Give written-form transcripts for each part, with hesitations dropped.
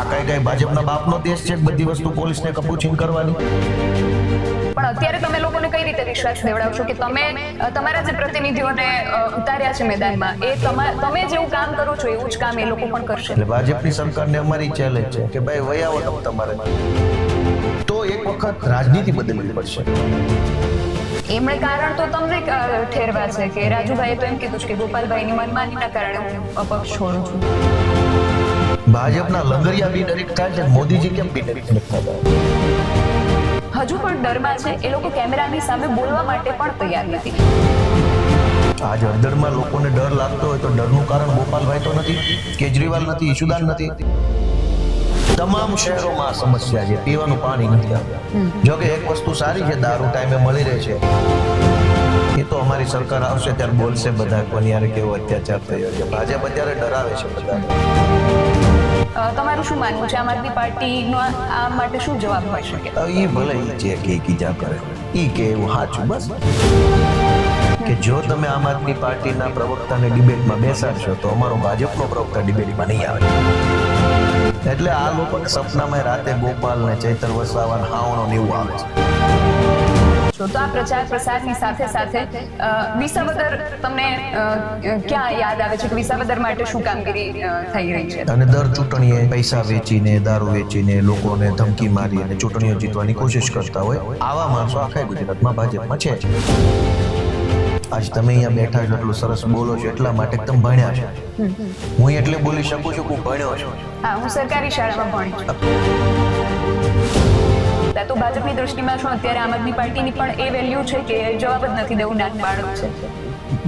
આ કઈ ભાજપના બાપનો દેશ છે બધી વસ્તુ પોલીસને કપૂચીન કરવાની? પણ અત્યારે તમે લોકોને કઈ રીતે વિશ્વાસ દેવડાવશો કે તમે તમારા જે પ્રતિનિધિઓને ઉતાર્યા છે મેદાનમાં એ તમે જેવું કામ કરો છો એવું જ કામ એ લોકો પણ કરશે? એટલે ભાજપની સરકારને અમારી ચેલેન્જ છે કે ભાઈ વહી આવો તમે તમારે, તો એક વખત રાજનીતિ બદલવી પડશે. એમણે કારણ તો તમને ઠેરવા છે કે રાજુભાઈએ તો એમ કીધું છે કે ગોપાલભાઈની મનમાનીના કારણે હું અપક્ષ છોડું છું. ભાજપના લંગરિયા બી ડરીક થાય છે, મોદીજી કેમ બી ડરીક નથી થતા? હજુ પણ ડરમાં છે એ લોકો, કેમેરાની સામે બોલવા માટે પણ તૈયાર નથી. આજે હળદરમાં લોકોને ડર લાગતો હોય તો ડરનું કારણ ગોપાલભાઈ તો નથી, કેજરીવાલ નથી, ઈશુદાન નથી. તમામ શહેરોમાં સમસ્યા છે, પીવાનું પાણી નથી આવતું. જો કે એક વસ્તુ સારી છે, દારૂ ટાઈમે મળી રહે છે. એ તો અમારી સરકાર આવશે ત્યારે બોલશે બધા કોની યાર કેવો અત્યાચાર થયો છે. ભાજપ અત્યારે ડરાવે છે બધાને. તમારું શું માનવું છે? આમ આદમી પાર્ટીનો આ માટે શું જવાબ હોઈ શકે? એ ભલે જે કે કીજા કરે એ કે એવું સાચું બસ. કે જો તમે આમ આદમી પાર્ટીના પ્રવક્તાને ડિબેટમાં બેસાડશો તો અમારો ભાજપનો પ્રવક્તા ડિબેટમાં નહીં આવે. એટલે આ લોકોને સપનામાં રાતે ગોપાલ ને ચૈતર વસાવા હાવણો ને એવું આવે છે. તો આ પ્રચાર પ્રસારની સાથે સાથે વિસાવદર તમને ક્યાં યાદ આવે છે કે વિસાવદર માટે શું કામગીરી થઈ રહી છે? અને દર ચૂંટણીએ પૈસા વેચીને, દારૂ વેચીને, લોકોને ધમકી મારી અને ચૂંટણીઓ જીતવાની કોશિશ કરતા હોય આવા માણસો આખા ગુજરાતમાં ભાજપમાં છે. આજ તમે અહીંયા બેઠા છો એટલું સરસ બોલો છો એટલા માટે તમે ભણ્યા છો. હું એટલે બોલી શકું છું કે હું ભણ્યો છું. હા, હું સરકારી શાળામાં ભણી છું. તો ભાજપની દ્રષ્ટિમાં શું અત્યારે આમ આદમી પાર્ટીની પણ એ વેલ્યુ છે કે જવાબ જ નથી દેવું, નાક બાળક છે?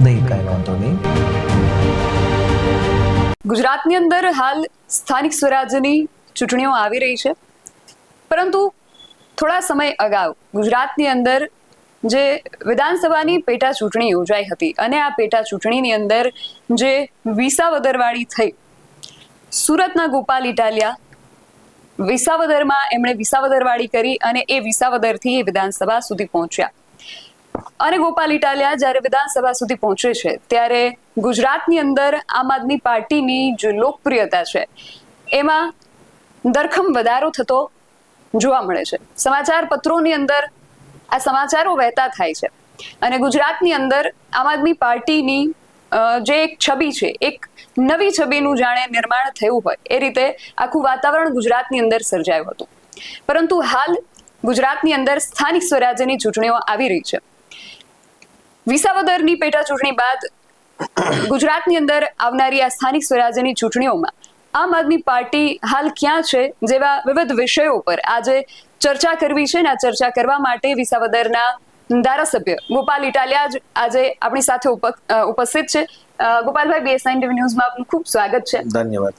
નહીં, કાંઈ વાંધો નહીં. ગુજરાતની અંદર હાલ સ્થાનિક સ્વરાજ્યની ચૂંટણીઓ આવી રહી છે, પરંતુ થોડા સમય અગાઉ ગુજરાતની અંદર જે વિધાનસભાની પેટા ચૂંટણી યોજાઈ હતી અને આ પેટા ચૂંટણીની અંદર જે વિસાવદરવાળી થઈ, સુરતના ગોપાલ ઇટાલિયા વિસાવદરમાં એમણે વિસાવદરવાળી કરી અને એ વિસાવદરથી વિધાનસભા સુધી પહોંચ્યા. અને ગોપાલ ઇટાલિયા જ્યારે વિધાનસભા સુધી પહોંચે છે ત્યારે ગુજરાતની અંદર આમ આદમી પાર્ટીની જે લોકપ્રિયતા છે એમાં ધરખમ વધારો થતો જોવા મળે છે. સમાચાર પત્રોની અંદર આ સમાચારો વહેતા થાય છે અને ગુજરાતની અંદર આમ આદમી પાર્ટીની જે એક છબી છે, એક નવી છબીનું જાણે નિર્માણ થયું હોય એ રીતે આખું વાતાવરણ ગુજરાતની અંદર સર્જાયું હતું. પરંતુ હાલ ગુજરાતની અંદર સ્થાનિક સ્વરાજ્યની ચૂંટણીઓ આવી રહી છે. વિસાવદરની પેટા ચૂંટણી બાદ ગુજરાતની અંદર આવનારી આ સ્થાનિક સ્વરાજ્યની ચૂંટણીઓમાં આમ આદમી પાર્ટી હાલ ક્યાં છે જેવા વિવિધ વિષયો પર આજે ચર્ચા કરવી છે. અને આ ચર્ચા કરવા માટે વિસાવદરના ધારાસભ્ય ગોપાલ ઇટાલિયા જ આજે આપણી સાથે ઉપસ્થિત છે. ગોપાલભાઈ, BS9 TV ન્યૂઝમાં આપનું ખૂબ સ્વાગત છે. ધન્યવાદ.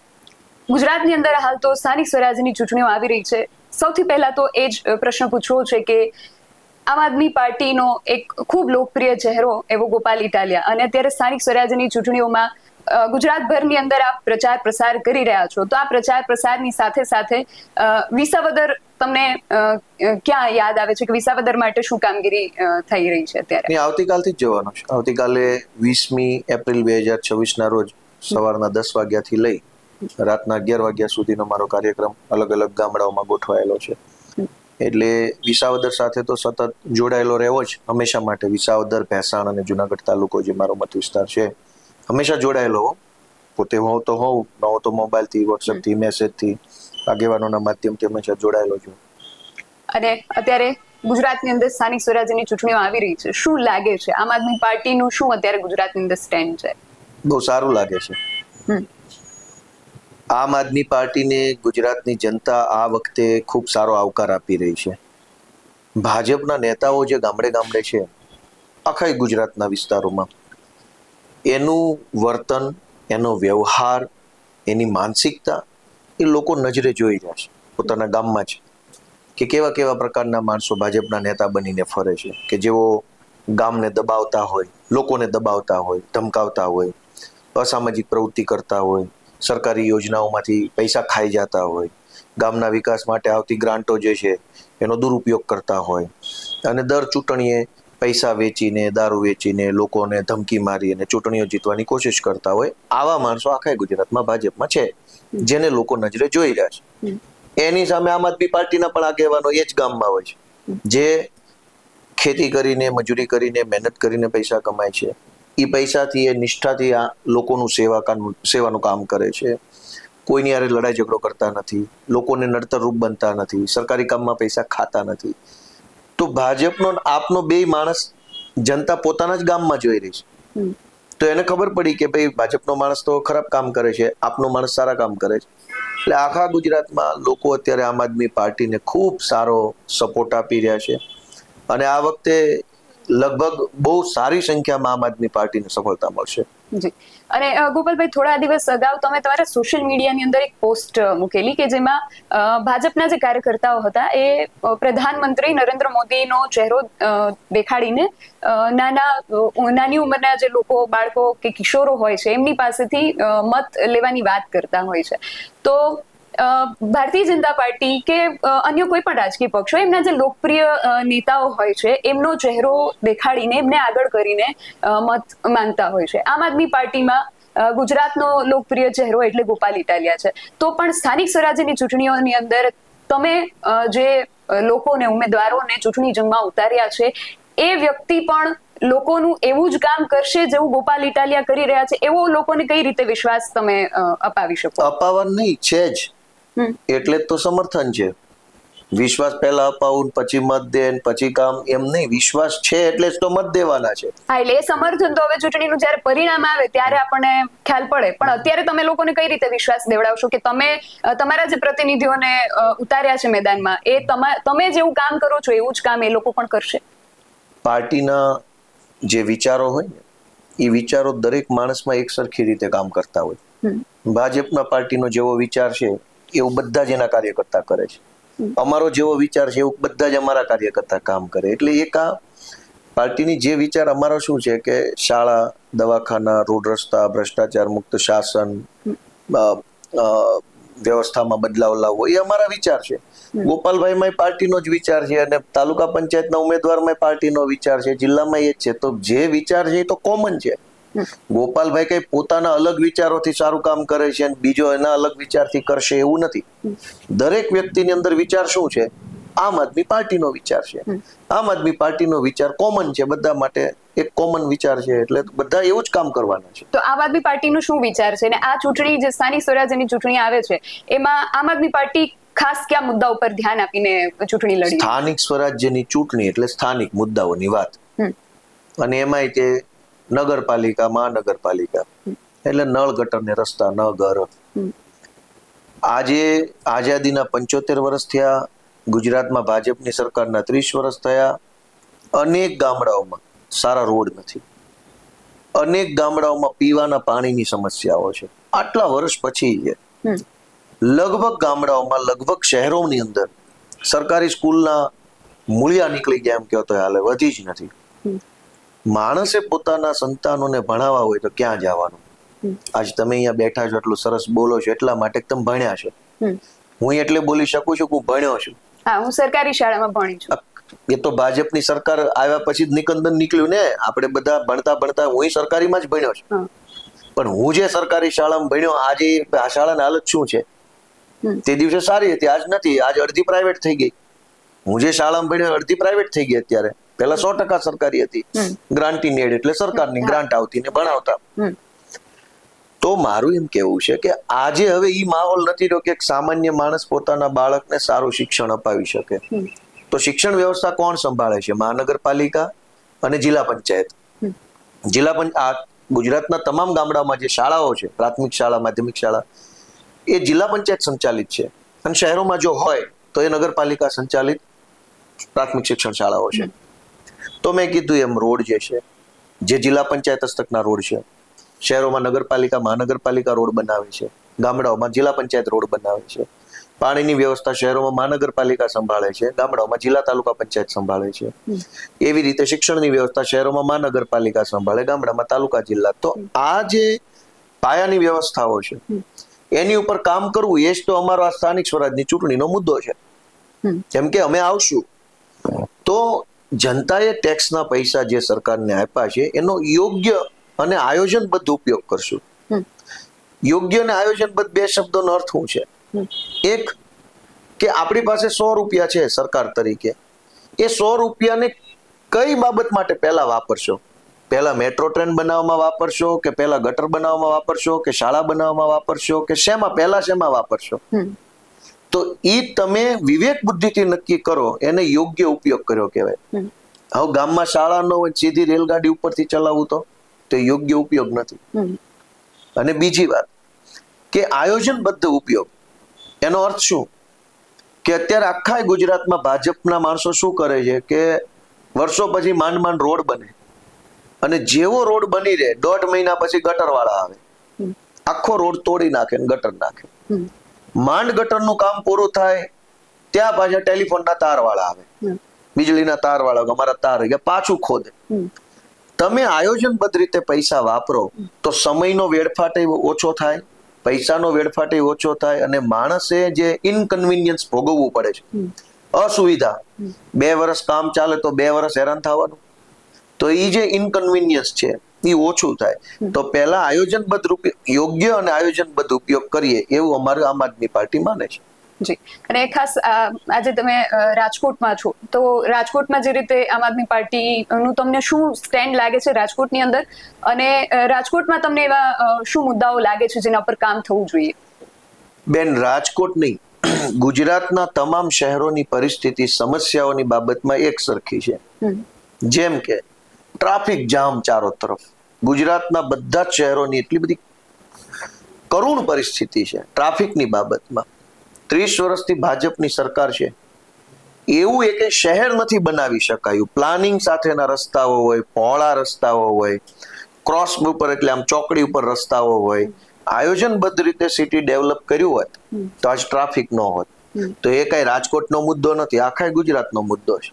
ગુજરાતની અંદર હાલ તો સ્થાનિક સ્વરાજ્યની ચૂંટણીઓ આવી રહી છે. સૌથી પહેલા તો એ જ પ્રશ્ન પૂછવો છે કે આમ આદમી પાર્ટીનો એક ખૂબ લોકપ્રિય ચહેરો એવો ગોપાલ ઇટાલિયા અને અત્યારે સ્થાનિક સ્વરાજ્યની ચૂંટણીઓમાં ગુજરાતભરની અંદર આપ પ્રચાર પ્રસાર કરી રહ્યા છો, તો આ પ્રચાર પ્રસારની સાથે સાથે વિસાવદર તમને ક્યાં યાદ આવે છે કે વિસાવદર માટે શું કામગીરી થઈ રહી છે અત્યારે? આવતીકાલથી જ જવાનું છે. આવતીકાલે 20મી એપ્રિલ 2026 રોજ સવારના 10 વાગ્યાથી લઈ રાતના 11 વાગ્યા સુધીનો મારો કાર્યક્રમ અલગ અલગ ગામડાઓમાં ગોઠવાયેલો છે. એટલે વિસાવદર સાથે તો સતત જોડાયેલો રહેવો જ હંમેશા માટે. વિસાવદર, ભેસાણ અને જુનાગઢ તાલુકો જે મારો મત વિસ્તાર છે હંમેશા જોડાયેલો હોઉં. પોતે હોઉં તો હોઉં, ન હોઉં તો મોબાઈલથી, વોટ્સએપથી, મેસેજથી, આગેવાનોના માધ્યમથી હંમેશા જોડાયેલો છું. અને અત્યારે ગુજરાતની અંદર સ્થાનિક સ્વરાજ્યની ચૂંટણીઓ આવી રહી છે, શું લાગે છે આમ આદમી પાર્ટીનું શું અત્યારે ગુજરાતની અંદર સ્ટેન્ડ છે? બહુ સારું લાગે છે. આમ આદમી પાર્ટીને ગુજરાતની જનતા આ વખતે ખૂબ સારો આવકાર આપી રહી છે. ભાજપના નેતાઓ જે ગામડે ગામડે છે આખા ગુજરાતના વિસ્તારોમાં, એનું વર્તન, એનો વ્યવહાર, એની માનસિકતા એ લોકો નજરે જોઈ રહ્યા છે પોતાના ગામમાં જ, કે કેવા કેવા પ્રકારના માણસો ભાજપના નેતા બનીને ફરે છે, કે જેઓ ગામને દબાવતા હોય, લોકોને દબાવતા હોય, ધમકાવતા હોય, અસામાજિક પ્રવૃત્તિ કરતા હોય, સરકારી યોજનાઓમાંથી પૈસા ખાઈ જતા હોય, ગામના વિકાસ માટે આવતી ગ્રાન્ટો જે છે એનો દુરુપયોગ કરતા હોય અને દર ચૂંટણીએ પૈસા વેચીને, દારૂ વેચીને, લોકોને ધમકી મારી અને ચૂંટણીઓ જીતવાની કોશિશ કરતા હોય આવા માણસો આખા ગુજરાતમાં ભાજપમાં છે. જેને લોકો નજરે જોઈ રહ્યા છે. એની સામે આમ આદમી પાર્ટીના પણ આગેવાનો એ જ ગામમાં હોય છે, જે ખેતી કરીને, મજૂરી કરીને, મહેનત કરીને પૈસા કમાય છે. એ પૈસાથી, એ નિષ્ઠાથી આ લોકોનું સેવાનું કામ કરે છે. કોઈની હારે લડાઈ ઝઘડો કરતા નથી, લોકોને નડતરરૂપ બનતા નથી, સરકારી કામમાં પૈસા ખાતા નથી. તો ભાજપનો આપનો બે માણસ જનતા પોતાના જ ગામમાં જોઈ રહી છે. તો એને ખબર પડી કે ભાઈ ભાજપનો માણસ તો ખરાબ કામ કરે છે, આપનો માણસ સારા કામ કરે છે. એટલે આખા ગુજરાતમાં લોકો અત્યારે આમ આદમી પાર્ટીને ખૂબ સારો સપોર્ટ આપી રહ્યા છે. અને આ વખતે લગભગ બહુ સારી સંખ્યામાં આમ આદમી પાર્ટીને સફળતા મળશે. જી. અને ગોપાલભાઈ, થોડા દિવસ અગાઉ તમે તમારા સોશિયલ મીડિયાની અંદર એક પોસ્ટ મૂકેલી કે જેમાં ભાજપના જે કાર્યકર્તાઓ હતા એ પ્રધાનમંત્રી નરેન્દ્ર મોદીનો ચહેરો દેખાડીને નાની ઉંમરના જે લોકો, બાળકો કે કિશોરો હોય છે એમની પાસેથી મત લેવાની વાત કરતા હોય છે. તો ભારતીય જનતા પાર્ટી કે અન્ય કોઈ પણ રાજકીય પક્ષો એમના જે લોકપ્રિય નેતાઓ હોય છે એમનો ચહેરો દેખાડીને, એમને આગળ કરીને મત માંગતા હોય છે. આમ આદમી પાર્ટીમાં ગુજરાતનો લોકપ્રિય ચહેરો એટલે ગોપાલ ઇટાલિયા છે. તો પણ સ્થાનિક સ્વરાજ્યની ચૂંટણીઓની અંદર તમે જે લોકોને, ઉમેદવારોને ચૂંટણી જંગમાં ઉતાર્યા છે, એ વ્યક્તિ પણ લોકોનું એવું જ કામ કરશે જેવું ગોપાલ ઇટાલિયા કરી રહ્યા છે, એવો લોકોને કઈ રીતે વિશ્વાસ તમે અપાવી શકો? અપાવવાનું નહીં, છે જ. એટલે તો સમર્થન છે. વિશ્વાસ પહેલા અપાવું, પછી મત દે, પછી કામ, એમ નહીં. વિશ્વાસ છે એટલે જ તો મત દેવાના છે. હા, એટલે એ સમર્થન તો હવે ચૂંટણીનું જયારે પરિણામ આવે ત્યારે આપણને ખ્યાલ પડે. પણ અત્યારે તમે લોકોને કઈ રીતે વિશ્વાસ દેવડાવશો કે તમે તમારા જે પ્રતિનિધિઓને ઉતાર્યા છે મેદાનમાં, એ તમે જેવું કામ કરો છો એવું જ કામ એ લોકો પણ કરશે? પાર્ટીના જે વિચારો હોય ને, એ વિચારો દરેક માણસમાં એક સરખી રીતે કામ કરતા હોય. ભાજપના પાર્ટીનો જેવો વિચાર છે એવું બધા જ એના કાર્યકર્તા કરે છે. અમારો જેવો વિચાર છે એવું બધા જ અમારા કાર્યકર્તા કામ કરે. એટલે એક આ પાર્ટીની જે વિચાર અમારો શું છે કે શાળા, દવાખાના, રોડ રસ્તા, ભ્રષ્ટાચાર મુક્ત શાસન, વ્યવસ્થામાં બદલાવ લાવવો, એ અમારા વિચાર છે. ગોપાલભાઈમાં પાર્ટીનો જ વિચાર છે, અને તાલુકા પંચાયતના ઉમેદવારમાં પાર્ટીનો વિચાર છે, જિલ્લામાં એ જ છે. તો જે વિચાર છે એ તો કોમન છે. ગોપાલભાઈ કઈ પોતાના અલગ વિચારોથી સારું કામ કરે છે અને બીજો એના અલગ વિચારથી કરશે એવું નથી. દરેક વ્યક્તિની અંદર વિચાર શું છે? આમ આદમી પાર્ટીનો વિચાર છે. આમ આદમી પાર્ટીનો વિચાર કોમન છે, બધા માટે એક કોમન વિચાર છે. એટલે બધા એવું જ કામ કરવાના છે. તો આમ આદમી પાર્ટીનો શું વિચાર છે? અને આ ચૂંટણી, જે સ્થાનિક સ્વરાજ્યની ચૂંટણી આવે છે, એમાં આમ આદમી પાર્ટી ખાસ કયા મુદ્દા ઉપર ધ્યાન આપીને ચૂંટણી લડી? સ્થાનિક સ્વરાજ્યની ચૂંટણી એટલે સ્થાનિક મુદ્દાઓની વાત. અને એમાંય તે નગરપાલિકા, મહાનગરપાલિકા એટલે નળ, ગટર ને રસ્તા, ન ઘર. આજે આઝાદીના 75 વર્ષ થયા, ગુજરાતમાં ભાજપની સરકારના 30 વર્ષ થયા. અનેક ગામડાઓમાં સારા રોડ નથી, અનેક ગામડાઓમાં પીવાના પાણીની સમસ્યાઓ છે. આટલા વર્ષ પછી છે. લગભગ ગામડાઓમાં, લગભગ શહેરોની અંદર સરકારી સ્કૂલના મૂળિયા નીકળી ગયા એમ કહો તો હાલે, વધી જ નથી. માણસે પોતાના સંતાનોને ભણાવવા હોય તો ક્યાં જવાનું? આજ તમે અહીંયા બેઠા છો, એટલું સરસ બોલો છો એટલા માટે તમે ભણ્યા છો. હું એટલે બોલી શકું છું કે હું ભણ્યો છું. હા, હું સરકારી શાળામાં ભણી છું. એ તો ભાજપની સરકાર આવ્યા પછી જ નિકંદન નીકળ્યું ને. આપણે બધા ભણતા ભણતા હું સરકારીમાં જ ભણ્યો છું. પણ હું જે સરકારી શાળામાં ભણ્યો, આજે આ શાળાની હાલત શું છે? તે દિવસે સારી હતી, આજ નથી. આજ અડધી પ્રાઇવેટ થઈ ગઈ. હું જે શાળામાં ભણ્યો અડધી પ્રાઇવેટ થઈ ગઈ. અત્યારે પેલા 100% સરકારી હતી. ગ્રાન્ટી એડ એટલે સરકારની ગ્રાન્ટ આવતી ને ભણાવતા. તો મારું એમ કેવું છે કે આજે હવે ઈ માહોલ નથી રહ્યો કે એક સામાન્ય માણસ પોતાના બાળકને સારું શિક્ષણ અપાવી શકે. તો શિક્ષણ વ્યવસ્થા કોણ સંભાળે છે? મહાનગરપાલિકા અને જિલ્લા પંચાયત. ગુજરાતના તમામ ગામડામાં જે શાળાઓ છે, પ્રાથમિક શાળા, માધ્યમિક શાળા, એ જિલ્લા પંચાયત સંચાલિત છે. અને શહેરોમાં જો હોય તો એ નગરપાલિકા સંચાલિત પ્રાથમિક શિક્ષણ શાળાઓ છે. તો મેં કીધું એમ રોડ જે છે, જે જિલ્લા પંચાયત હસ્તકના રોડ છે, શહેરોમાં નગરપાલિકા, મહાનગરપાલિકા રોડ બનાવે છે, ગામડાઓમાં જિલ્લા પંચાયત રોડ બનાવે છે. પાણીની વ્યવસ્થા શહેરોમાં મહાનગરપાલિકા સંભાળે છે, ગામડાઓમાં જિલ્લા તાલુકા પંચાયત સંભાળે છે. એવી રીતે શિક્ષણની વ્યવસ્થા શહેરોમાં મહાનગરપાલિકા સંભાળે, ગામડામાં તાલુકા, જિલ્લા. તો આ જે પાયાની વ્યવસ્થાઓ છે એની ઉપર કામ કરવું, એ જ તો અમારો આ સ્થાનિક સ્વરાજની ચૂંટણીનો મુદ્દો છે. જેમ કે અમે આવશું તો જનતાએ ટેક્સના પૈસા જે સરકારને આપ્યા છે એનો યોગ્ય અને આયોજનબદ્ધ ઉપયોગ કરશું. યોગ્ય અને આયોજનબદ્ધ બે શબ્દોનો અર્થ શું છે? એક કે આપણી પાસે 100 રૂપિયા છે સરકાર તરીકે, એ 100 રૂપિયાને કઈ બાબત માટે પહેલા વાપરશો? પહેલા મેટ્રો ટ્રેન બનાવવામાં વાપરશો, કે પહેલા ગટર બનાવવામાં વાપરશો, કે શાળા બનાવવામાં વાપરશો, કે શેમાં વાપરશો? તો ઈ તમે વિવેક બુદ્ધિથી નક્કી કરો, એને યોગ્ય ઉપયોગ કર્યો કહેવાય. હવે ગામમાં શાળા ન હોય, સીધી રેલગાડી ઉપરથી ચલાવવું તો યોગ્ય ઉપયોગ નથી. અને બીજી વાત કે આયોજનબદ્ધ ઉપયોગ, એનો અર્થ શું? કે અત્યારે આખા ગુજરાતમાં ભાજપના માણસો શું કરે છે કે વર્ષો પછી માંડ રોડ બને, અને જેવો રોડ બની રહે 1.5 મહિના પછી ગટર વાળા આવે, આખો રોડ તોડી નાખે ને ગટર નાખે. માંડ ગટરનું કામ પૂરું થાય ત્યાં પાછા ટેલિફોનના તાર વાળા આવે, વીજળીના તાર વાળા, અમારા તાર ગયા, પાછું ખોદે. તમે આયોજનબદ્ધ રીતે પૈસા વાપરો તો સમયનો વેડફાટ ઓછો થાય, પૈસાનો વેડફાટ ઓછો થાય, અને માણસે જે ઇનકન્વીનિયન્સ ભોગવવું પડે છે, અસુવિધા, 2 વર્ષ કામ ચાલે તો 2 વર્ષ હેરાન થવાનું, તો એ જે ઇનકન્વીનિયન્સ છે એ ઓછું થાય. તો પહેલા આયોજનબદ્ધ રૂપે યોગ્ય અને આયોજનબદ્ધ ઉપયોગ કરીએ એવું અમારું આમ આદમી પાર્ટી માને છે. જી, અને ખાસ આજે તમે રાજકોટમાં છો, તો રાજકોટમાં જે રીતે આમ આદમી પાર્ટીનું તમને શું સ્ટેન્ડ લાગે છે રાજકોટની અંદર, અને રાજકોટમાં તમને એવા શું મુદ્દાઓ લાગે છે જેના પર કામ થવું જોઈએ? બેન, રાજકોટ નહીં, ગુજરાતના તમામ શહેરોની પરિસ્થિતિ સમસ્યાઓની બાબતમાં એક સરખી છે. જેમ કે ટ્રાફિક જામ ચારો તરફ, ગુજરાતના બધા જ શહેરોની એટલી બધી કરુણ પરિસ્થિતિ છે ટ્રાફિકની બાબતમાં. 30 વર્ષથી ભાજપની સરકાર છે, એવું એક શહેર નથી બનાવી શકાયું. પ્લાનિંગ સાથેના રસ્તાઓ હોય, પહોળા રસ્તાઓ હોય, ક્રોસ ઉપર એટલે આમ ચોકડી ઉપર રસ્તાઓ હોય, આયોજનબદ્ધ રીતે સિટી ડેવલપ કર્યું હોત તો આજ ટ્રાફિક ન હોત. તો એ કઈ રાજકોટનો મુદ્દો નથી, આખા ગુજરાતનો મુદ્દો છે.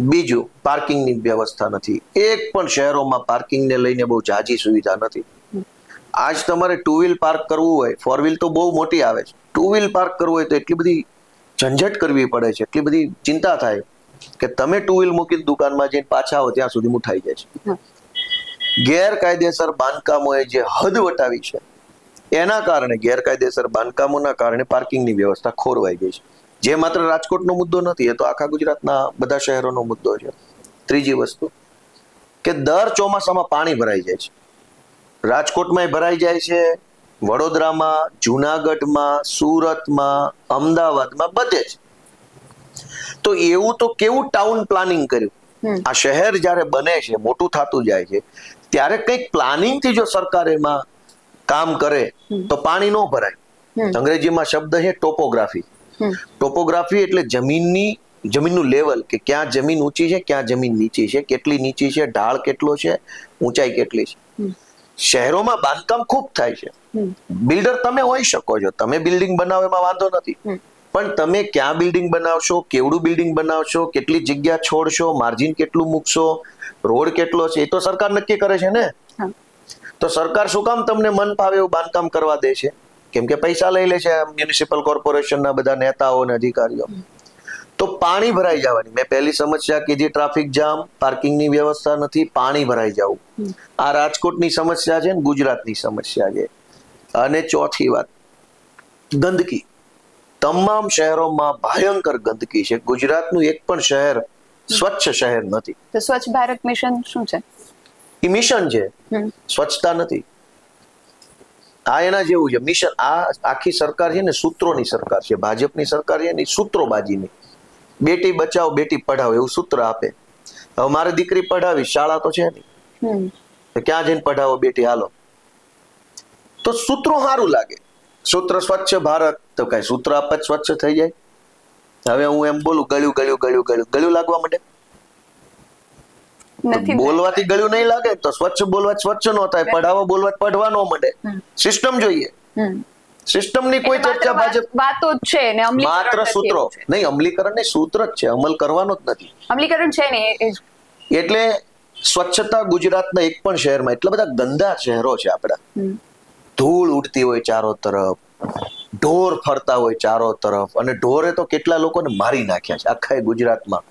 બીજું, પાર્કિંગની વ્યવસ્થા નથી. એક પણ શહેરોમાં પાર્કિંગને લઈને બહુ જાજી સુવિધા નથી. આજ તમારે 2 વ્હીલ પાર્ક કરવું હોય, 4 વ્હીલ તો બહુ મોટી આવે છે, 2 વ્હીલ પાર્ક કરવું હોય તો એટલી બધી ઝંઝટ કરવી પડે છે, એટલી બધી ચિંતા થાય કે તમે 2 વ્હીલ મૂકીને દુકાનમાં જઈને પાછા આવો ત્યાં સુધી મુઠાઈ જાય છે. ગેરકાયદેસર બાંધકામોએ જે હદ વટાવી છે, એના કારણે, ગેરકાયદેસર બાંધકામોના કારણે પાર્કિંગની વ્યવસ્થા ખોરવાઈ ગઈ છે. જે માત્ર રાજકોટનો મુદ્દો નથી, એ તો આખા ગુજરાતના બધા શહેરોનો મુદ્દો છે. ત્રીજી વસ્તુ કે દર ચોમાસામાં પાણી ભરાઈ જાય છે. રાજકોટમાં ભરાઈ જાય છે, વડોદરામાં, જુનાગઢમાં, સુરતમાં, અમદાવાદમાં, બધે જ. તો એવું તો કેવું ટાઉન પ્લાનિંગ કર્યું? આ શહેર જ્યારે બને છે, મોટું થતું જાય છે, ત્યારે કંઈક પ્લાનિંગથી જો સરકાર એમાં કામ કરે તો પાણી ન ભરાય. અંગ્રેજીમાં શબ્દ છે ટોપોગ્રાફી. ટોપોગ્રાફી એટલે જમીનનું લેવલ, કે ક્યાં જમીન ઊંચી છે, ક્યાં જમીન નીચી છે, કેટલી નીચી છે, ઢાળ કેટલો છે, ઊંચાઈ કેટલી છે. શહેરોમાં બાંધકામ ખૂબ થાય છે. બિલ્ડર તમે હોઈ શકો છો, તમે બિલ્ડિંગ બનાવો એમાં વાંધો નથી, પણ તમે ક્યાં બિલ્ડિંગ બનાવશો, કેવડું બિલ્ડિંગ બનાવશો, કેટલી જગ્યા છોડશો, માર્જિન કેટલું મૂકશો, રોડ કેટલો છે, એ તો સરકાર નક્કી કરે છે ને. તો સરકાર શું કામ તમને મન ફાવે એવું બાંધકામ કરવા દે છે? કેમ કે પૈસા લઈ લે છે મ્યુનિસિપલ કોર્પોરેશનના બધા નેતાઓ અને અધિકારીઓ. તો પાણી ભરાઈ જવાની મેં પહેલી સમસ્યા કીધી, ટ્રાફિક જામ, પાર્કિંગની વ્યવસ્થા નથી, પાણી ભરાઈ જવું. આ રાજકોટની સમસ્યા છે ને ગુજરાતની સમસ્યા છે. અને ચોથી વાત, ગંદકી. તમામ શહેરોમાં ભયંકર ગંદકી છે. ગુજરાતનું એક પણ શહેર સ્વચ્છ શહેર નથી. તો સ્વચ્છ ભારત મિશન શું છે? એ મિશન છે, સ્વચ્છતા નથી. આ એના જેવું છે મિશન. આ આખી સરકાર છે ને સૂત્રોની સરકાર છે. ભાજપની સરકાર છે ને સૂત્રોબાજીની. બેટી બચાવો બેટી પઢાવો એવું સૂત્ર આપે. હવે મારે દીકરી પઢાવી, શાળા તો છે નહીં, ક્યાં જઈને પઢાવો બેટી, હાલો. તો સૂત્રો સારું લાગે. સૂત્ર સ્વચ્છ ભારત, તો કઈ સૂત્ર આપે સ્વચ્છ થઈ જાય? હવે હું એમ બોલું ગળ્યું લાગવા માંડે. બોલવાથી ગળ્યું નહીં લાગે તો સ્વચ્છ બોલવા સ્વચ્છ નો થાય, પઢાવો બોલવા પઢવા નો માંડે. સિસ્ટમ જોઈએ. સિસ્ટમની કોઈ ચર્ચા ભાજપ વાતો જ છે ને માત્ર સૂત્રો નહીં, અમલીકરણ ને સૂત્ર જ છે, અમલ કરવાનો જ નથી. અમલીકરણ છે ને. એટલે સ્વચ્છતા ગુજરાતના એક પણ શહેરમાં, એટલા બધા ગંદા શહેરો છે આપડા. ધૂળ ઉડતી હોય ચારો તરફ, ઢોર ફરતા હોય ચારો તરફ, અને ઢોરે તો કેટલા લોકોને મારી નાખ્યા છે આખા ગુજરાતમાં.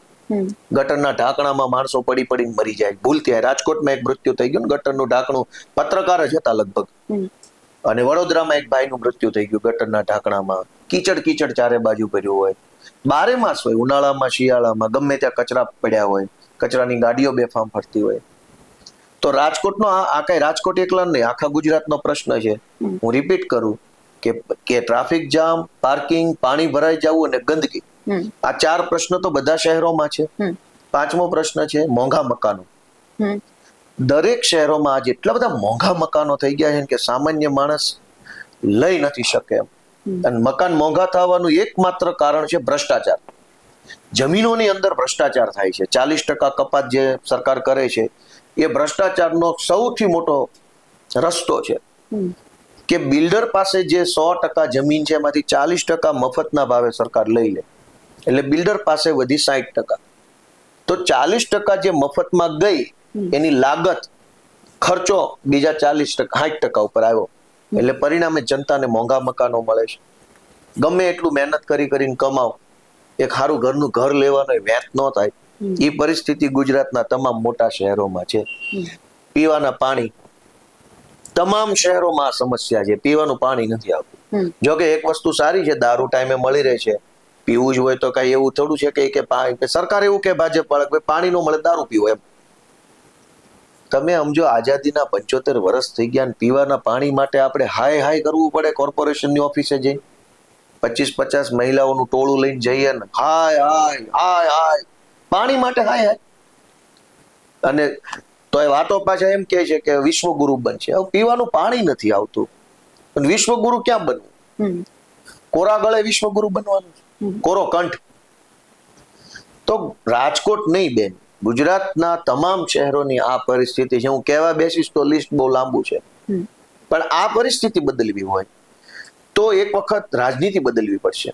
ગટરના ઢાંકણામાં માણસો પડી પડીને મરી જાય. ભૂલથી રાજકોટમાં એક મૃત્યુ થઈ ગયું ને, ગટરનું ઢાંકણું, પત્રકાર જ હતા લગભગ, અને વડોદરામાં એક ભાઈનું મૃત્યુ થઈ ગયું ગટરના ઢાંકણામાં. કીચડ ચારે બાજુ ભર્યું હોય, બારે માસ હોય, ઉનાળામાં શિયાળામાં ગમે ત્યાં કચરા પડ્યા હોય, કચરાની ગાડીઓ બેફામ ફરતી હોય. તો રાજકોટનો આ કઈ રાજકોટ એકલા નહીં, આખા ગુજરાતનો પ્રશ્ન છે. હું રિપીટ કરું કે ટ્રાફિક જામ, પાર્કિંગ, પાણી ભરાઈ જવું અને ગંદકી, આ 4 પ્રશ્ન તો બધા શહેરોમાં છે. 5મો પ્રશ્ન છે મોંઘા મકાનો. દરેક શહેરોમાં આજે એટલા બધા મોંઘા મકાનો થઈ ગયા છે કે સામાન્ય માણસ લઈ નથી શકે એમ. અને મકાન મોંઘા થવાનું એકમાત્ર કારણ છે ભ્રષ્ટાચાર. જમીનોની અંદર ભ્રષ્ટાચાર થાય છે. 40% કપાત જે સરકાર કરે છે એ ભ્રષ્ટાચારનો સૌથી મોટો રસ્તો છે. કે બિલ્ડર પાસે જે 100% જમીન છે એમાંથી 40% મફતના ભાવે સરકાર લઈ લે, એટલે બિલ્ડર પાસે વધી 60%. તો 40% જે મફતમાં ગઈ એની લાગત ખર્ચો બીજા 60% ઉપર આવ્યો, એટલે પરિણામે જનતાને મોંઘા મકાનો મળે છે. ગમે એટલું મહેનત કરીને કમાવ, એક સારું ઘરનું ઘર લેવાનો વેત ન થાય. એ પરિસ્થિતિ ગુજરાતના તમામ મોટા શહેરોમાં છે. પીવાના પાણી, તમામ શહેરોમાં આ સમસ્યા છે. પીવાનું પાણી નથી આવતું. જો કે એક વસ્તુ સારી છે, દારૂ ટાઈમે મળી રહે છે. પીવું જ હોય તો કઈ એવું થોડું છે કે સરકાર એવું કે ભાજપ વાળા પાણી નો મળે દારૂ પીવો એમ. તમે સમજો આઝાદીના 75 વર્ષ થઈ ગયા ને પીવાના પાણી માટે આપણે હાય કરવું પડે કોર્પોરેશનની ઓફિસે જઈ 25-50 મહિલાઓનું ટોળું લઈને જઈએ ને હાય પાણી માટે હાય. અને તો એ વાતો પાછા એમ કહે છે કે વિશ્વગુરુ બનશે. હવે પીવાનું પાણી નથી આવતું, પણ વિશ્વગુરુ ક્યાં બનવું? કોરા ગળે વિશ્વગુરુ બનવાનું, કોરો કંઠ. તો રાજકોટ નહીં બેન, ગુજરાતના તમામ શહેરોની આ પરિસ્થિતિ છે. હું કહેવા બેસીશ તો લિસ્ટ બહુ લાંબુ છે, પણ આ પરિસ્થિતિ બદલવી હોય તો એક વખત રાજનીતિ બદલવી પડશે.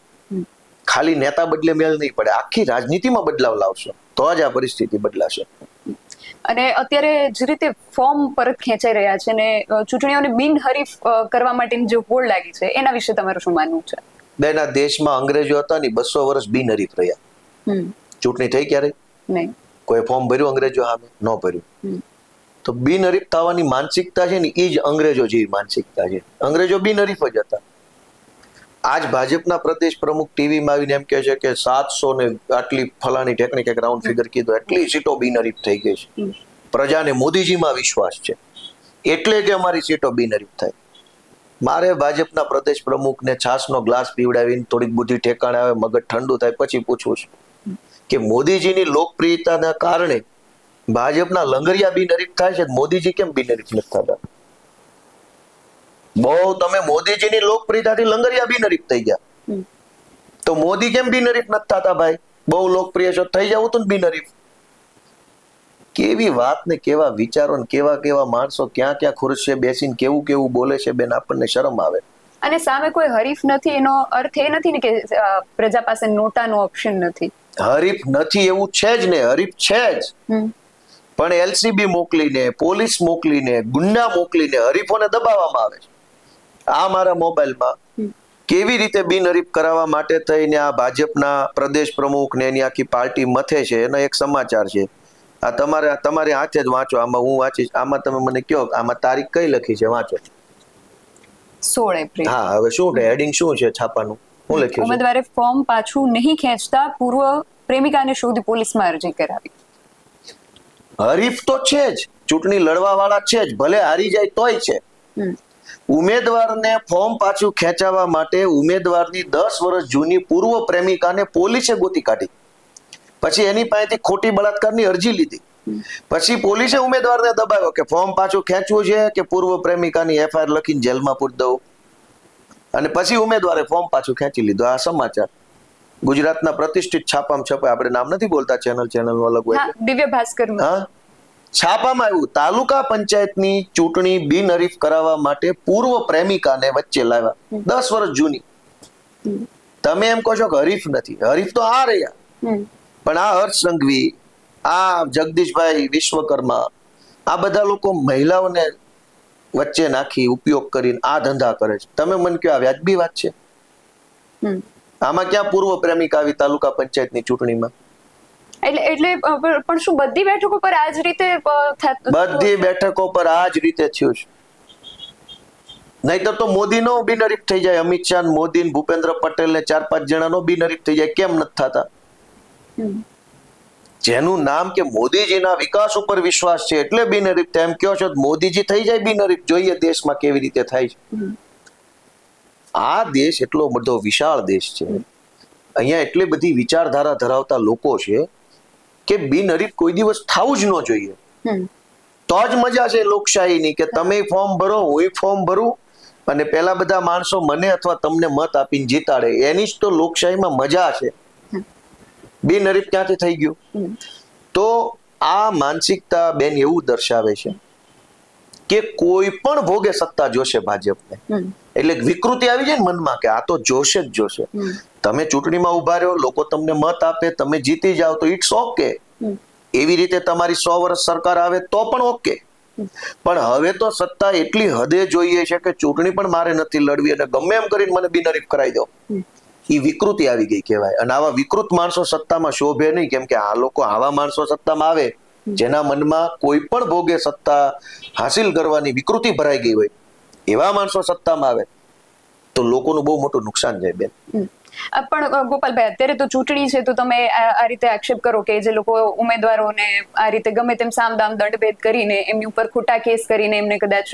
ખાલી નેતા બદલે મેળ નહીં પડે, આખી રાજનીતિમાં બદલાવ લાવશો તો જ આ પરિસ્થિતિ બદલાશે. અને અત્યારે જે રીતે ફોર્મ પરત ખેંચાઈ રહ્યા છે ને ચૂંટણીઓને બિનહરીફ કરવા માટેની જે હોડ લાગી છે એના વિશે તમારું શું માનવું છે? બેન, આ દેશમાં અંગ્રેજો હતા ને 200 વર્ષ બિનહરીફ રહ્યા. ચૂંટણી થઈ ક્યારે? નહીં. કોઈ ફોર્મ ભર્યું અંગ્રેજો સામે? ન ભર્યું. તો બિનહરીફ થવાની માનસિકતા છે ને એ જ અંગ્રેજો જેવી માનસિકતા છે. અંગ્રેજો બિનહરીફ જ હતા. આજ ભાજપના પ્રદેશ પ્રમુખ ટીવીમાં આવીને એમ કહે છે કે 700 ને આટલી ફલાણી ટેકનિક એક રાઉન્ડ ફિગર કીધું, એટલી સીટો બિનહરીફ થઈ ગઈ છે. પ્રજાને મોદીજીમાં વિશ્વાસ છે એટલે કે અમારી સીટો બિનહરીફ થાય. મારે ભાજપના પ્રદેશ પ્રમુખને છાસનો ગ્લાસ પીવડાવીને થોડીક બુદ્ધિ ઠેકાણે આવે, મગજ ઠંડુ થાય પછી પૂછવું છે કે મોદીજીની લોકપ્રિયતાના કારણે ભાજપના લંગરિયા બિનહરીફ થાય છે, મોદીજી કેમ બિનહરીફ નથી થતા? બહુ તમે મોદીજીની લોકપ્રિયતાથી લંગરિયા બિનહરીફ થઈ ગયા, તો મોદી કેમ બિનહરીફ નથી થતા? ભાઈ બહુ લોકપ્રિય છો, થઈ જવું તું બિનહરીફ. કેવી વાત ને કેવા વિચારો ને કેવા માણસો ક્યાં ખુરશીએ બેસીને કેવું બોલે છે બેન, આપણને શરમ આવે. અને સામે કોઈ હરીફ નથી એનો અર્થ એ નથી ને કે પ્રજા પાસે નોટાનો ઓપ્શન નથી. હરીફ નથી એવું છે જ ને, હરીફ છે જ, પણ એલસીબી મોકલીને, પોલીસ મોકલીને, ગુંડા મોકલીને હરીફોને દબાવવામાં આવે છે. આ મારા મોબાઈલમાં કેવી રીતે બિનહરીફ કરાવવા માટે થઈને આ ભાજપના પ્રદેશ પ્રમુખ ને એની આખી પાર્ટી મથે છે એનો એક સમાચાર છે. આ તમારી હાથે જ વાંચો. આમાં હું વાંચીશ, આમાં તમે મને કહો આમાં તારીખ કઈ લખી છે, વાંચો. 16 એપ્રિલ. હા, હવે શું છે હેડિંગ, શું છે છાપાનું, હું લખ્યું છે? ઉમેદવારે ફોર્મ પાછું નહીં ખેંચતા પૂર્વ પ્રેમિકાને શોધી પોલીસમાં અરજી કરાવી. હરીફ તો છે જ, ચૂંટણી લડવા વાળા છે જ, ભલે હારી જાય તોય છે. ઉમેદવારને ફોર્મ પાછું ખેંચાવવા માટે ઉમેદવારની 10 વર્ષ જૂની પૂર્વ પ્રેમિકાને પોલીસે ગોતી કાઢી, પછી એની પાસેથી ખોટી બળાત્કારની અરજી લીધી, પછી પોલીસે ઉમેદવારને દબાવ્યો કે ફોર્મ પાછું ખેંચવું છે કે પૂર્વ પ્રેમિકાની એફઆઈઆર લખીને જેલમાં પૂરી દઉં, અને પછી ઉમેદવારે ફોર્મ પાછું ખેંચી લીધું. આ સમાચાર ગુજરાતના પ્રતિષ્ઠિત છાપામાં છપાય, આપણે નામ નથી બોલતા, ચેનલ અલગ હોય. દિવ્ય ભાસ્કર. હા, છાપામાં આવ્યું, તાલુકા પંચાયતની ચૂંટણી બિનહરીફ કરાવવા માટે પૂર્વ પ્રેમિકાને વચ્ચે લાવ્યા, 10 વર્ષ જૂની. તમે એમ કહો છો કે હરીફ નથી, હરીફ તો આ રહ્યા, પણ આ હર્ષ સંઘવી, આ જગદીશભાઈ વિશ્વકર્મા, આ બધા લોકો મહિલાઓને વચ્ચે નાખી ઉપયોગ કરીને આ ધંધા કરે છે. તમે મને કહો આ વ્યાજબી વાત છે? આમાં ક્યાં પૂર્વ પ્રેમિકા આવી તાલુકા પંચાયતની ચૂંટણીમાં? એટલે પણ શું બધી બેઠકો પર આ જ રીતે? બધી બેઠકો પર આ જ રીતે થયું છે. નહીતર તો મોદીનો બિનહરીફ થઈ જાય, અમિત શાહ, મોદી, ભૂપેન્દ્ર પટેલ ને 4-5 જણાનો બિનહરીફ થઈ જાય. કેમ નથી થતા? જેનું નામ કે મોદીજીના વિકાસ ઉપર વિશ્વાસ છે એટલે બિનહરીફ થાય. એમ કહો છો મોદીજી થઈ જાય બિનહરીફ? જોઈએ દેશમાં કેવી રીતે થાય છે. આ દેશ એટલો બધો વિશાળ દેશ છે, અહીંયા એટલી બધી વિચારધારા ધરાવતા લોકો છે કે બિનહરીફ કોઈ દિવસ થવું જ ન જોઈએ. તો જ મજા છે લોકશાહીની, કે તમે ફોર્મ ભરો, હું ફોર્મ ભરું અને પેલા બધા માણસો મને અથવા તમને મત આપીને જીતાડે. એની જ તો લોકશાહીમાં મજા છે. બિનહરીફ ક્યાંથી થઈ ગયું? તો આ માનસિકતા બેન એવું દર્શાવે છે કે કોઈ પણ ભોગે સત્તા જોશે ભાજપને. એટલે વિકૃતિ આવી જાય ને મનમાં કે આ તો જોશે જ જોશે. તમે ચૂંટણીમાં ઉભા રહ્યો, લોકો તમને મત આપે, તમે જીતી જાઓ તો ઇટ્સ ઓકે. એવી રીતે તમારી 100 વર્ષ સરકાર આવે તો પણ ઓકે. પણ હવે તો સત્તા એટલી હદે જોઈએ છે કે ચૂંટણી પણ મારે નથી લડવી અને ગમે એમ કરીને મને બિનહરીફ કરાવી દો. એ વિકૃતિ આવી ગઈ કહેવાય. અને આવા વિકૃત માણસો સત્તામાં શોભે નહીં, કેમ કે આ લોકો આવા માણસો સત્તામાં આવે જેના મનમાં કોઈ પણ ભોગે સત્તા હાસિલ કરવાની વિકૃતિ ભરાઈ ગઈ હોય, એવા માણસો સત્તામાં આવે તો લોકોનું બહુ મોટું નુકસાન જાય બેન. પણ ગોપાલભાઈ, અત્યારે તો ચૂંટણી છે તો તમે આ રીતે આક્ષેપ કરો કે જે લોકો ઉમેદવારોને આ રીતે ગમે તેમ સામદામ દંડભેદ કરીને એમની ઉપર ખોટા કેસ કરીને એમને કદાચ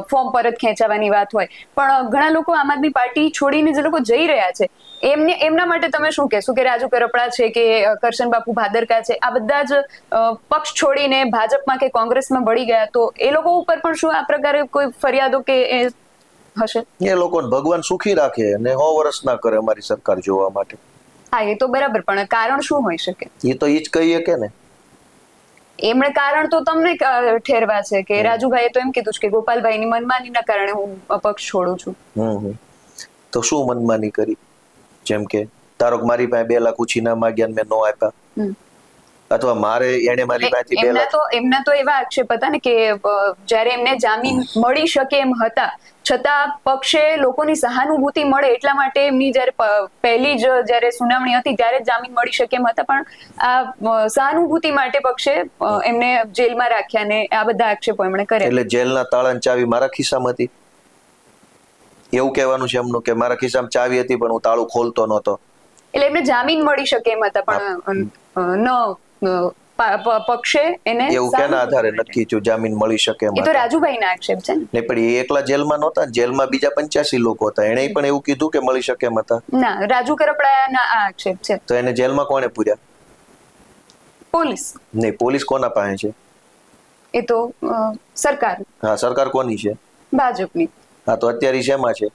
ફોર્મ પરત ખેંચાવાની વાત હોય, પણ ઘણા લોકો આમ આદમી પાર્ટી છોડીને જે લોકો જઈ રહ્યા છે એમના માટે તમે શું કહેશો? કે રાજુ કરપડા છે કે કરશન બાપુ ભાદરકા છે, આ બધા જ પક્ષ છોડીને ભાજપમાં કે કોંગ્રેસમાં વળી ગયા, તો એ લોકો ઉપર પણ શું આ પ્રકારે કોઈ ફરિયાદો કે હશે? એ લોકોને ભગવાન સુખી રાખે અને 100 વર્ષ ના કરે અમારી સરકાર જોવા માટે. હા, એ તો બરાબર, પણ કારણ શું હોઈ શકે? એ તો ઈ જ કહીએ કે ને. એમણે કારણ તો તમને ઠેરવા છે કે રાજુભાઈએ તો એમ કીધું છે કે ગોપાલભાઈની મનમાનીના કારણે હું પક્ષ છોડું છું. તો શું મનમાની કરી? જેમ કે તારો મારી પાસે 2 લાખ ઉછીના માંગ્યા મેં નો આપ્યા, અથવા મારે એને મારી પાસેથી 2 લાખ. એમના તો એવા આક્ષેપ હતા ને કે જ્યારે એમને જામીન મળી શકે એમ હતા છતાં પક્ષે લોકોની સહાનુભૂતિ મળે એટલા માટે એમની જ્યારે પહેલી જ જ્યારે સુનાવણી હતી ત્યારે જામીન મળી શકે એમ હતા, પણ આ સહાનુભૂતિ માટે પક્ષે એમને જેલમાં રાખ્યા ને આ બધા આક્ષેપો એમણે કર્યા. એટલે જેલના તાળાની ચાવી મારા ખિસ્સામાં હતી એવું કહેવાનું છે એમનું, કે મારા ખિસ્સામાં ચાવી હતી પણ હું તાળું ખોલતો નહોતો. એટલે એમને જામીન મળી શકે એમ હતા પણ પક્ષે એને એવું કેના આધારે નક્કી થયું જામીન મળી શકે એમ? એ તો રાજુભાઈના આક્ષેપ છે ને. નહીં, પણ એ એકલા જેલમાં નહોતા, જેલમાં બીજા 85 લોકો હતા, એને પણ એવું કીધું કે મળી શકે એમ હતા. ના, રાજુ કરપડાના આ આક્ષેપ છે. તો એને જેલમાં કોણે પૂર્યા? પોલીસ. નહીં, પોલીસ કોના પાસે છે? એ તો સરકાર. હા, સરકાર કોની છે? ભાજપની. હા, તો અત્યારે શેમાં છે?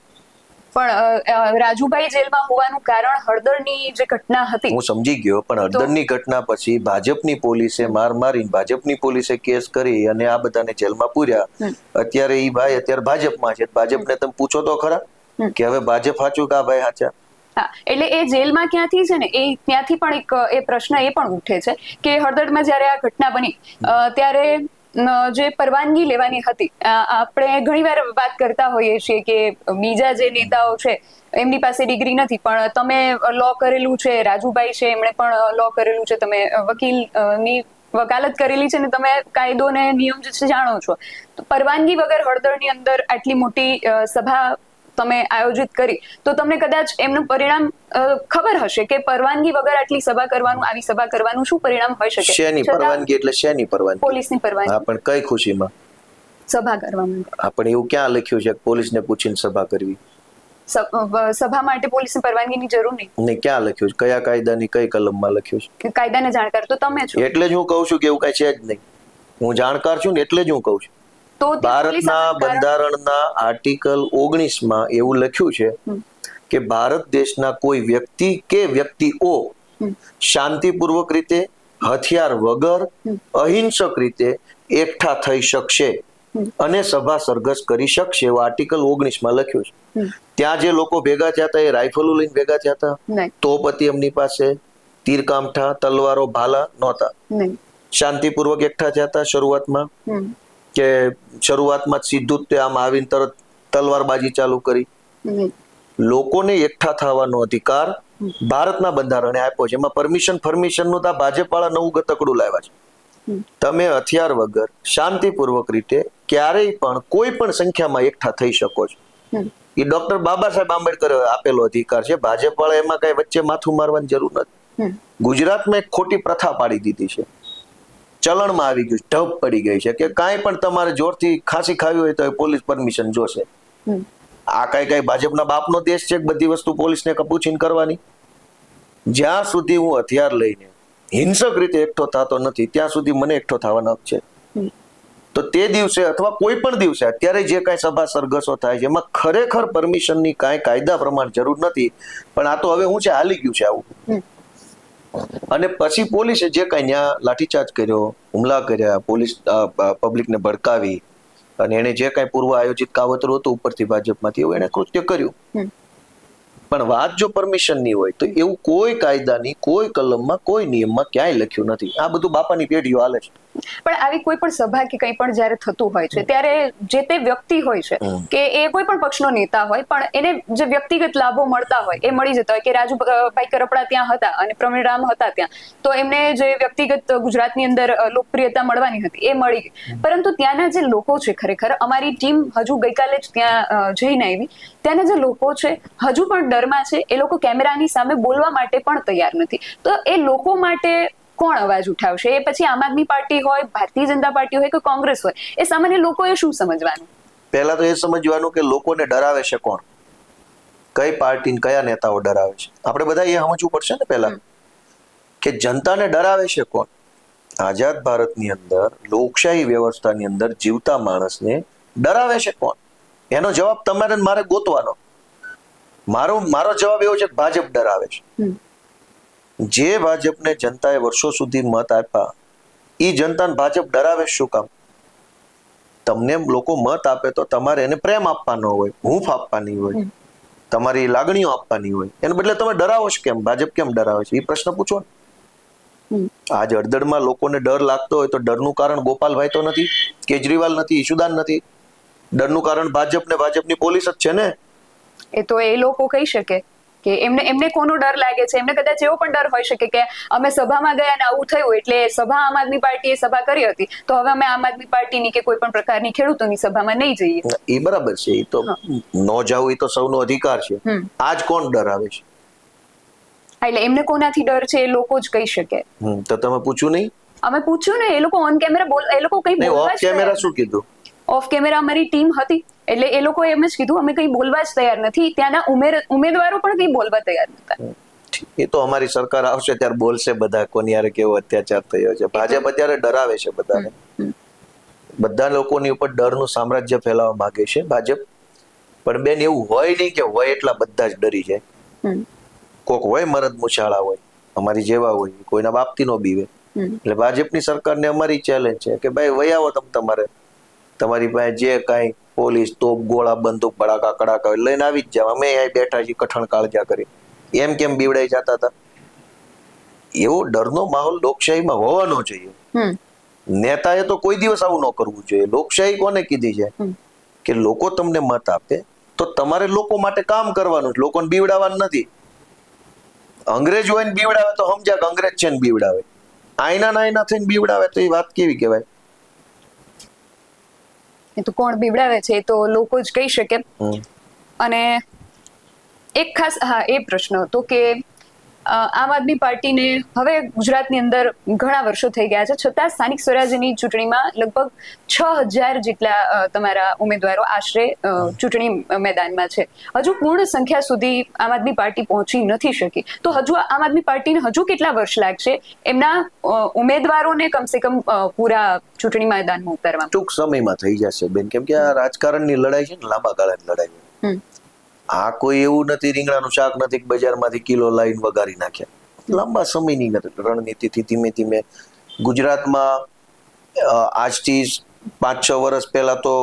પણ રાજુભાઈ જેલમાં હોવાનું કારણ હળદરની જે ઘટના હતી. હું સમજી ગયો, પણ હળદરની ઘટના પછી ભાજપની પોલીસે માર મારીને ભાજપની પોલીસે કેસ કરી અને આ બધાને જેલમાં પૂર્યા. અત્યારે ઈ ભાઈ અત્યારે ભાજપમાં છે, ભાજપને તમે પૂછો તો ખરા કે હવે ભાજપ સાચું કે આ ભાઈ સાચા? હા, એટલે એ જેલમાં ક્યાંથી છે ને, એ ત્યાંથી પણ એક એ પ્રશ્ન એ પણ ઉઠે છે કે હળદરમાં જ્યારે આ ઘટના બની ત્યારે જે પરવાનગી લેવાની હતી, આપણે ઘણીવાર વાત કરતા હોઈએ છીએ કે બીજા જે નેતાઓ છે એમની પાસે ડિગ્રી નથી, પણ તમે લો કરેલું છે, રાજુભાઈ છે એમણે પણ લો કરેલું છે, તમે વકીલની વકાલત કરેલી છે ને તમે કાયદો ને નિયમ જે છે જાણો છો, તો પરવાનગી વગર હળદરની અંદર આટલી મોટી સભા તમે આયોજિત કરી તો તમને કદાચ એમનું પરિણામ ખબર હશે કે પરવાનગી વગર આટલી સભા કરવાનું, આવી સભા કરવાનું શું પરિણામ હોઈ શકે? શેની પરવાનગી? એટલે શેની પરવાનગી? પોલીસની પરવાનગી. હા, પણ કઈ ખુશીમાં સભા કરવામાં? હા, પણ એવું ક્યાં લખ્યું છે પોલીસને પૂછીને સભા કરવી? સભા માટે પોલીસની પરવાનગીની જરૂર નહીં. નહીં, ક્યાં લખ્યું છે? કયા કાયદાની કઈ કલમમાં લખ્યું છે? કાયદાને જાણકાર તો તમે છો. એટલે જ હું કહું છું કે એવું કઈ છે જ નહીં. હું જાણકાર છું ને એટલે જ હું કહું છું. ભારતના બંધારણના આર્ટિકલ 19માં એવું લખ્યું છે કે ભારત દેશના કોઈ વ્યક્તિ કે વ્યક્તિઓ શાંતિપૂર્વક રીતે, હથિયાર વગર, અહિંસક રીતે એકઠા થઈ શકશે અને સભા સરઘસ કરી શકશે એવું આર્ટિકલ 19માં લખ્યું છે. ત્યાં જે લોકો ભેગા થયા હતા એ રાઇફલો લઈને ભેગા થયા હતા, તોપ હતી એમની પાસે, તીરકામઠા, તલવારો, ભાલા નહોતા. શાંતિપૂર્વક એકઠા થયા હતા શરૂઆતમાં, કે શરૂઆતમાં સીધું જ આમ આવીને તરત તલવારબાજી ચાલુ કરી? લોકોને એકઠા થવાનો અધિકાર ભારતના બંધારણે આપ્યો છે. એમાં પરમિશન નું તો ભાજપ વાળા નવું ગતકડું લાવ્યા છે. તમે હથિયાર વગર શાંતિપૂર્વક રીતે ક્યારેય પણ કોઈ પણ સંખ્યામાં એકઠા થઈ શકો છો. એ ડોક્ટર બાબા સાહેબ આંબેડકરે આપેલો અધિકાર છે. ભાજપ વાળા એમાં કઈ વચ્ચે માથું મારવાની જરૂર નથી. ગુજરાતમાં એક ખોટી પ્રથા પાડી દીધી છે, ચલણમાં આવી ગયું, ઢબ પડી ગઈ છે કે કાંઈ પણ તમારે જોરથી ખાંસી ખાવી હોય તો પોલીસ પરમિશન જોશે. આ કઈ ભાજપના બાપનો દેશ છે કે બધી વસ્તુ પોલીસને પૂછીને કરવાની? જ્યાં સુધી હું હથિયાર લઈને હિંસક રીતે એકઠો થતો નથી ત્યાં સુધી મને એકઠો થવાનો હક છે. તો તે દિવસે અથવા કોઈ પણ દિવસે અત્યારે જે કાંઈ સભા સરઘસો થાય છે એમાં ખરેખર પરમિશનની કાંઈ કાયદા પ્રમાણે જરૂર નથી. પણ આ તો હવે હું છે હાલી ગયું છે આવું. અને પછી પોલીસે જે કાંઈ ત્યાં લાઠીચાર્જ કર્યો, હુમલા કર્યા, પોલીસ પબ્લિકને ભડકાવી અને એને જે કાંઈ પૂર્વ આયોજિત કાવતરું હતું ઉપરથી ભાજપમાંથી એવું એને કૃત્ય કર્યું. પણ વાત જો પરમિશનની હોય તો એવું કોઈ કાયદાની કોઈ કલમમાં કોઈ નિયમમાં ક્યાંય લખ્યું નથી. આ બધું બાપાની પેઢીઓ હાલે છે. પણ આવી કોઈ પણ સભા કે કંઈ પણ જ્યારે થતું હોય છે ત્યારે જે તે વ્યક્તિ હોય છે કે એ કોઈ પણ પક્ષનો નેતા હોય પણ એને જે વ્યક્તિગત લાભો મળતા હોય એ મળી જતા હોય કે રાજુભાઈ કરપડા ત્યાં હતા અને પ્રવીણ રામ હતા ત્યાં, તો એમને જે વ્યક્તિગત ગુજરાતની અંદર લોકપ્રિયતા મળવાની હતી એ મળી ગઈ. પરંતુ ત્યાંના જે લોકો છે, ખરેખર અમારી ટીમ હજુ ગઈકાલે જ ત્યાં જઈને આવી, ત્યાંના જે લોકો છે હજુ પણ ડરમાં છે. એ લોકો કેમેરાની સામે બોલવા માટે પણ તૈયાર નથી. તો એ લોકો માટે કોણ અવાજ ઉઠાવશે? એ પછી આમ આદમી પાર્ટી હોય, ભારતીય જનતા પાર્ટી હોય કે કોંગ્રેસ હોય, એ સામાન્ય લોકોએ શું સમજવાનું? પહેલા તો એ સમજવાનું કે લોકોને ડરાવે છે કોણ, કઈ પાર્ટી કયા નેતાઓ ડરાવે છે. આપણે બધા એ સમજવું પડશે ને પહેલા કે જનતાને ડરાવે છે કોણ. આઝાદ ભારતની અંદર લોકશાહી વ્યવસ્થાની અંદર જીવતા માણસને ડરાવે છે કોણ? એનો જવાબ તમારે મારે ગોતવાનો. મારો જવાબ એવો છે કે ભાજપ ડરાવે છે. જે ભાજપને જનતાએ વર્ષો સુધી મત આપ્યા એ જનતાને ભાજપ ડરાવે શું કામ? તમને લોકો મત આપે તો તમારે એને પ્રેમ આપવાનો હોય, હૂંફ આપવાની હોય, તમારી લાગણીઓ આપવાની હોય. એને બદલે તમે ડરાવો છો કેમ? ભાજપ કેમ ડરાવે છે એ પ્રશ્ન પૂછો ને. આજ અડધડમાં લોકોને ડર લાગતો હોય તો ડરનું કારણ ગોપાલભાઈ તો નથી, કેજરીવાલ નથી, ઈશુદાન નથી. ડરનું કારણ ભાજપ ને ભાજપની પોલીસ જ છે ને. એ તો એ લોકો કહી શકે કે એમને કોનો ડર લાગે છે. એમને કદાચ એવો પણ ડર હોઈ શકે કે અમે સભામાં ગયા અને આવું થયું એટલે સભા આમ આદમી પાર્ટીએ સભા કરી હતી તો હવે અમે આમ આદમી પાર્ટીની કે કોઈ પણ પ્રકારની ખેડૂતોની સભામાં નહીં જઈએ. એ બરાબર છે, એ તો ન જવું એ તો સૌનો અધિકાર છે. આજ કોણ ડરાવે છે? એટલે એમને કોનાથી ડર છે એ લોકો જ કહી શકે. તો તમે પૂછ્યું નહીં? અમે પૂછ્યું ને, એ લોકો ઓન કેમેરા એ લોકો કઈ બોલવા ઓફ કેમેરા શું કીધું? ઓફ કેમેરા અમારી ટીમ હતી એટલે એ લોકો એમ જ કીધું અમે કઈ બોલવા જ તૈયાર નથી. ત્યાંના ઉમેદવારો પણ કઈ બોલવા તૈયાર નતા. એ તો અમારી સરકાર આવશે ત્યારે બોલશે બધા કોની યારે કેવો અત્યાચાર થયો છે. ભાજપ અત્યારે ડરાવે છે બધાને. બધા લોકોની ઉપર ડરનું સામ્રાજ્ય ફેલાવવા માંગે છે ભાજપ. પણ બેન એવું હોય નહીં કે હોય એટલા બધા જ ડરી જાય. કોક હોય મરદ મુછાળા હોય, અમારી જેવા હોય, કોઈના બાપથી નો બીવે. એટલે ભાજપની સરકારને અમારી ચેલેન્જ છે કે ભાઈ વહી આવો તમારી પાસે જે કાંઈ પોલીસ તોપ ગોળા બંદૂક બડાકા કડાકા લઈને આવી જ જાવ. અમે અહીં બેઠા છીએ કઠણ કાળજા કરી. એમ કેમ બીવડાઈ જતા હતા? એવો ડરનો માહોલ લોકશાહીમાં હોવાનો જોઈએ. નેતાએ તો કોઈ દિવસ આવું ન કરવું જોઈએ. લોકશાહી કોને કીધી છે કે લોકો તમને મત આપે તો તમારે લોકો માટે કામ કરવાનું, લોકોને બીવડાવવાનું નથી. અંગ્રેજ હોય ને બીવડાવે તો સમજ્યા કે અંગ્રેજ છે ને બીવડાવે. આઈના થઈને બીવડાવે તો એ વાત કેવી કહેવાય? એ તો કોણ બીવડાવે છે એ તો લોકો જ કહી શકે. અને એક ખાસ એ પ્રશ્ન હતો કે આમ આદમી પાર્ટીને હવે ગુજરાતની અંદર ઘણા વર્ષો થઈ ગયા છે છતાં સ્થાનિક સ્વરાજ્યની ચૂંટણીમાં લગભગ 6,000 જેટલા તમારા ઉમેદવારો આશરે ચૂંટણી મેદાનમાં છે. હજુ પૂર્ણ સંખ્યા સુધી આમ આદમી પાર્ટી પહોંચી નથી શકી. તો હજુ આમ આદમી પાર્ટીને હજુ કેટલા વર્ષ લાગશે એમના ઉમેદવારોને કમસે કમ પૂરા ચૂંટણી મેદાનમાં ઉતારવા? ટૂંક સમયમાં થઈ જશે બેન, કેમ કે આ રાજકારણની લડાઈ છે ને લાંબા ગાળાની લડાઈ. આ કોઈ એવું નથી રીંગણાનું શાક નથી બજારમાંથી કિલો લાવીને વગાડી નાખ્યા. લાંબા સમયની રણનીતિથી ધીમે ધીમે ગુજરાતમાં આજથી 5-6 વર્ષ પહેલા તો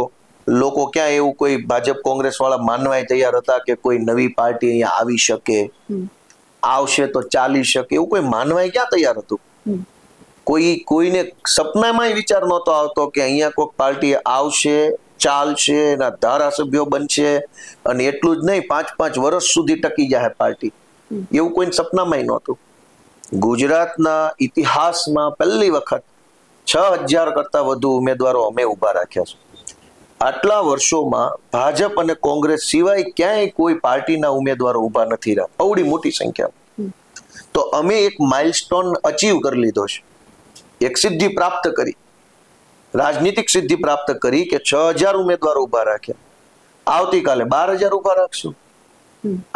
લોકો ક્યાં એવું કોઈ ભાજપ કોંગ્રેસ વાળા માનવાય તૈયાર હતા કે કોઈ નવી પાર્ટી અહીંયા આવી શકે, આવશે તો ચાલી શકે, એવું કોઈ માનવાય ક્યાં તૈયાર હતું? કોઈને સપનામાં વિચાર નહોતો આવતો કે અહીંયા કોઈ પાર્ટી આવશે, ચાલશે, એના ધારાસભ્યો બનશે અને એટલું જ નહીં 5-5 વર્ષ સુધી ટકી જાય પાર્ટી. એવું કોઈ સપનામાં નહોતું. ગુજરાતના ઇતિહાસમાં પહેલી વખત 6,000 કરતા વધુ ઉમેદવારો અમે ઊભા રાખ્યા છે. આટલા વર્ષોમાં ભાજપ અને કોંગ્રેસ સિવાય ક્યાંય કોઈ પાર્ટીના ઉમેદવારો ઊભા નથી રહ્યા, અવડી મોટી સંખ્યા. તો અમે એક માઇલસ્ટોન અચીવ કરી લીધો છે, એક સિદ્ધિ પ્રાપ્ત કરી, રાજનીતિક સિદ્ધિ પ્રાપ્ત કરી કે 6,000 ઉમેદવારો ઊભા રાખ્યા. આવતીકાલે 12,000 ઊભા રાખશું.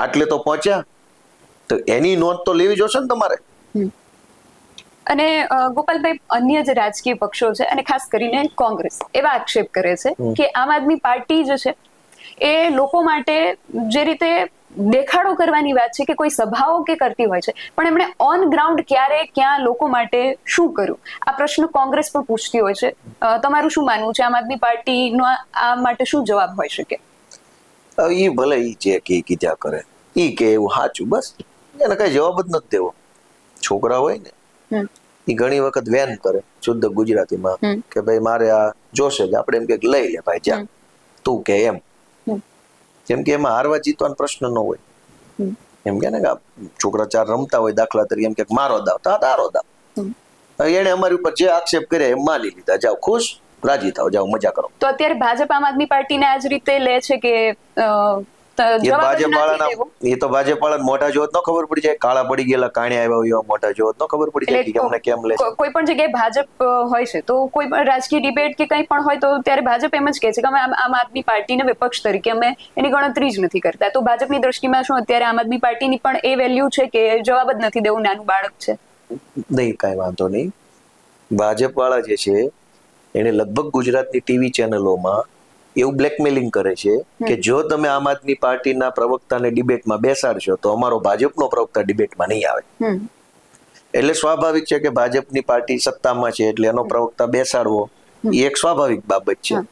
આટલે તો પહોંચ્યા, તો એની નોંધ તો લેવી જોશે ને તમારે. અને ગોપાલભાઈ, અન્ય જે રાજકીય પક્ષો છે અને ખાસ કરીને કોંગ્રેસ એવા આક્ષેપ કરે છે કે આમ આદમી પાર્ટી જે છે એ લોકો માટે જે રીતે દેખાડો કરવાની વાત છે કે કોઈ સભાઓ કે કરતી હોય છે, પણ એમણે ઓન ગ્રાઉન્ડ ક્યારે ક્યાં લોકો માટે શું કર્યું, આ પ્રશ્ન કોંગ્રેસ પણ પૂછતી હોય છે. તમારું શું માનવું છે? આમ આદમી પાર્ટીનો આ માટે શું જવાબ હોઈ શકે? ઈ ભલે ઈ જે કે કીધા કરે, ઈ કે એવું સાચું, બસ એને કઈ જવાબ જ નથી દેવો. છોકરા હોય ને ઈ ઘણી વખત વેન કરે શુદ્ધ ગુજરાતીમાં કે ભાઈ મારે આ જોશે, આપણે એમ કે લઈ લે ભાઈ જા તું કે એમ. કેમ કે એમાં હારવા જીતવાનો પ્રશ્ન ન હોય. એમ કે ને કે છોકરા ચાર રમતા હોય, દાખલા તરીકે એમ કે મારો દાવ તા તારો દાવ, એને અમારી ઉપર જે આક્ષેપ કરે એમ માની લીધા, જાઓ ખુશ રાજી થાવ, જાઓ મજા કરો. તો અત્યારે ભાજપ આમ આદમી પાર્ટીને આ જ રીતે લે છે કે ભાજપ વાળાના, એ તો ભાજપ વાળા મોઢા જોત ન ખબર પડી જાય, કાળા પડી ગયેલા કાણે આવ્યા હોય મોઢા જોત ન ખબર પડી જાય કે અમને કેમ લે. કોઈ પણ જગ્યાએ ભાજપ હોય છે તો કોઈ પણ રાજકીય ડિબેટ કે કંઈ પણ હોય તો ત્યારે ભાજપ એમ જ કહે છે કે અમે આમ આદમી પાર્ટીને વિપક્ષ તરીકે અમે એની ગણતરી જ નથી કરતા. તો ભાજપની દ્રષ્ટિમાં શું અત્યારે આમ આદમી પાર્ટીની પણ એ વેલ્યુ છે કે જવાબ જ નથી દેવું, નાનું બાળક છે? નહીં, કાંઈ વાંધો નહીં. ભાજપ વાળા જે છે એને લગભગ ગુજરાતની ટીવી ચેનલોમાં એવું બ્લેકમેલિંગ કરે છે કે જો તમે આમ આદમી પાર્ટીના પ્રવક્તાને ડિબેટમાં બેસાડશો તો અમારો ભાજપનો પ્રવક્તા ડિબેટમાં નહીં આવે. એટલે સ્વાભાવિક છે કે ભાજપની પાર્ટી સત્તામાં છે એટલે એનો પ્રવક્તા બેસાડવો એ એક સ્વાભાવિક બાબત છે.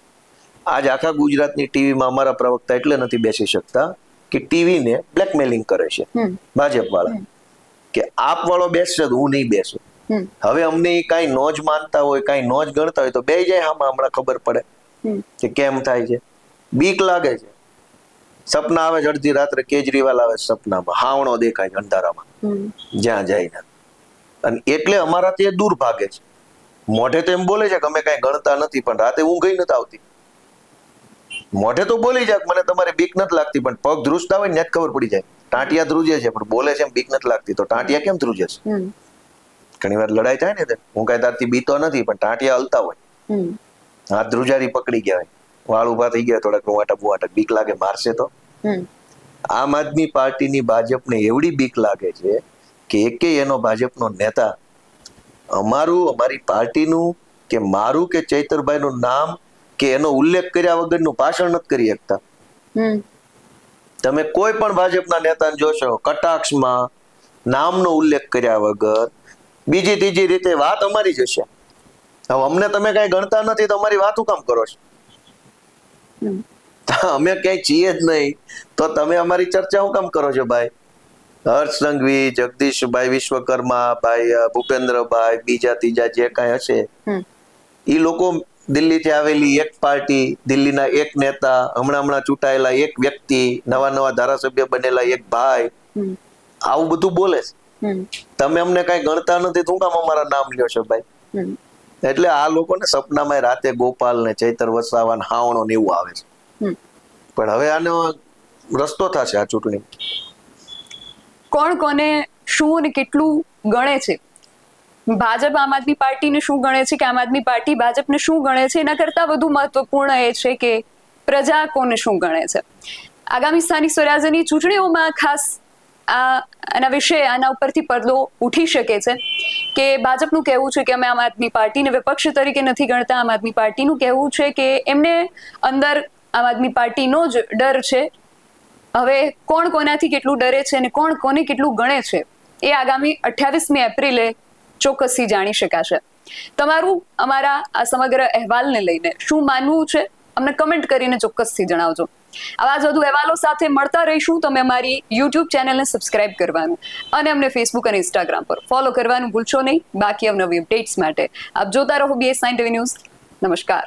આજ આખા ગુજરાતની ટીવીમાં અમારા પ્રવક્તા એટલે નથી બેસી શકતા કે ટીવીને બ્લેકમેલિંગ કરે છે ભાજપ વાળા કે આપ વાળો બેસશે તો હું નહીં બેસું. હવે અમને કાંઈ નો જ માનતા હોય, કાંઈ નો જ ગણતા હોય તો બે જાય આમાં હમણાં ખબર પડે કે કેમ થાય છે. બીક લાગે છે, સપના આવે છે અડધી રાત્રે, કેજરીવાલ આવે સપનામાં, હાવણો દેખાય છે અંધારામાં જ્યાં જાય. અને એટલે અમારાથી એ દૂર ભાગે છે. મોઢે તો એમ બોલે છે કે અમે કઈ ગણતા નથી, પણ રાતે ઊંઘ નથી આવતી. મોઢે તો બોલી જાય મને તમારે બીક નથી લાગતી, પણ પગ ધ્રુજતા હોય ને જ ખબર પડી જાય. ટાંટિયા ધ્રુજે છે પણ બોલે છે એમ બીક નથી લાગતી, તો ટાંટિયા કેમ ધ્રુજે છે? ઘણી વાર લડાઈ થાય ને, હું કઈ તારથી બીતો નથી પણ ટાંટિયા હલતા હોય, હાથ ધ્રુજારી પકડી ગયા હોય, વાળ ઉભા થઈ ગયા થોડાક રૂવાટા બુવાટા, બીક લાગે મારશે તો. આમ આદમી પાર્ટીની ભાજપને એવડી બીક લાગે છે કે એકે એનો ભાજપનો નેતા અમારી પાર્ટીનું કે મારું કે ચૈતરભાઈનું નામ કે એનો ઉલ્લેખ કર્યા વગરનું ભાષણ નથી કરી શકતા. તમે કોઈ પણ ભાજપના નેતાને જોશો કટાક્ષમાં નામનો ઉલ્લેખ કર્યા વગર બીજી ત્રીજી રીતે વાત અમારી જ હશે. હવે અમને તમે કઈ ગણતા નથી તો અમારી વાત કામ કરો છો? અમે ક્યાંય છીએ જ નહીં તો તમે અમારી ચર્ચા શું કામ કરો છો ભાઈ? હર્ષ સંઘવી, જગદીશભાઈ વિશ્વકર્મા, ભાઈ ભૂપેન્દ્રભાઈ, બીજા ત્રીજા જે કાંઈ હશે એ લોકો દિલ્હીથી આવેલી એક પાર્ટી, દિલ્હીના એક નેતા, હમણાં ચૂંટાયેલા એક વ્યક્તિ, નવા ધારાસભ્ય બનેલા એક ભાઈ, આવું બધું બોલે છે. તમે અમને કઈ ગણતા નથી તો શું કામ અમારા નામ લ્યો છો ભાઈ? એટલે આ લોકોને સપનામાં રાતે ગોપાલ ને ચૈતર વસાવા ને હાવણો ને એવું આવે છે. પણ હવે આનો રસ્તો થશે આ ચૂંટણી. કોણ કોને શું ને કેટલું ગણે છે? ભાજપ આમ આદમી પાર્ટીને શું ગણે છે કે આમ આદમી પાર્ટી ભાજપને શું ગણે છે? એના કરતા વધુ મહત્વપૂર્ણ એ છે કે પ્રજા કોને શું ગણે છે. આગામી સ્થાનિક સ્વરાજ્યની ચૂંટણીઓમાં ખાસ આના વિશે, આના ઉપરથી પડદો ઉઠી શકે છે કે ભાજપનું કહેવું છે કે અમે આમ આદમી પાર્ટીને વિપક્ષ તરીકે નથી ગણતા. આમ આદમી પાર્ટીનું કહેવું છે કે એમને અંદર આમ આદમી પાર્ટીનો જ ડર છે. હવે કોણ કોનાથી કેટલું ડરે છે અને કોણ કોને કેટલું ગણે છે એ આગામી 28મી એપ્રિલે ચોક્કસથી જાણી શકાશે. તમારું અમારા આ સમગ્ર અહેવાલને લઈને શું માનવું છે અમને કમેન્ટ કરીને ચોક્કસથી જણાવજો. આવા જ વધુ અહેવાલો સાથે મળતા રહીશું. તમે અમારી યુટ્યુબ ચેનલને સબસ્ક્રાઇબ કરવાનું અને અમને ફેસબુક અને ઇન્સ્ટાગ્રામ પર ફોલો કરવાનું ભૂલશો નહીં. બાકી અવનવી અપડેટ્સ માટે આપ જોતા રહો BS9 TV ન્યૂઝ. નમસ્કાર.